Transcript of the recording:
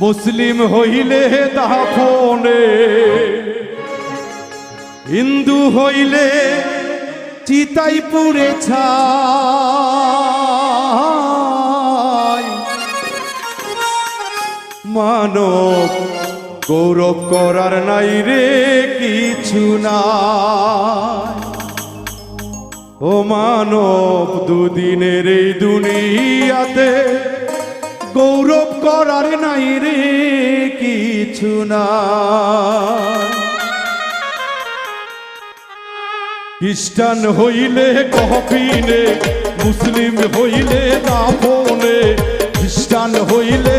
মুসলিম হইলে দাফনে, হিন্দু হইলে চিতাই পুড়ে ছাই। মানব গৌরব করার নাই রে কিছু নাই। ও মানব দুদিনের এই দুনিয়াতে গৌরব করার নাই রে কিছু নাই। খ্রিস্টান হইলে কফিনে, মুসলিম হইলে দাফনে, খ্রিস্টান হইলে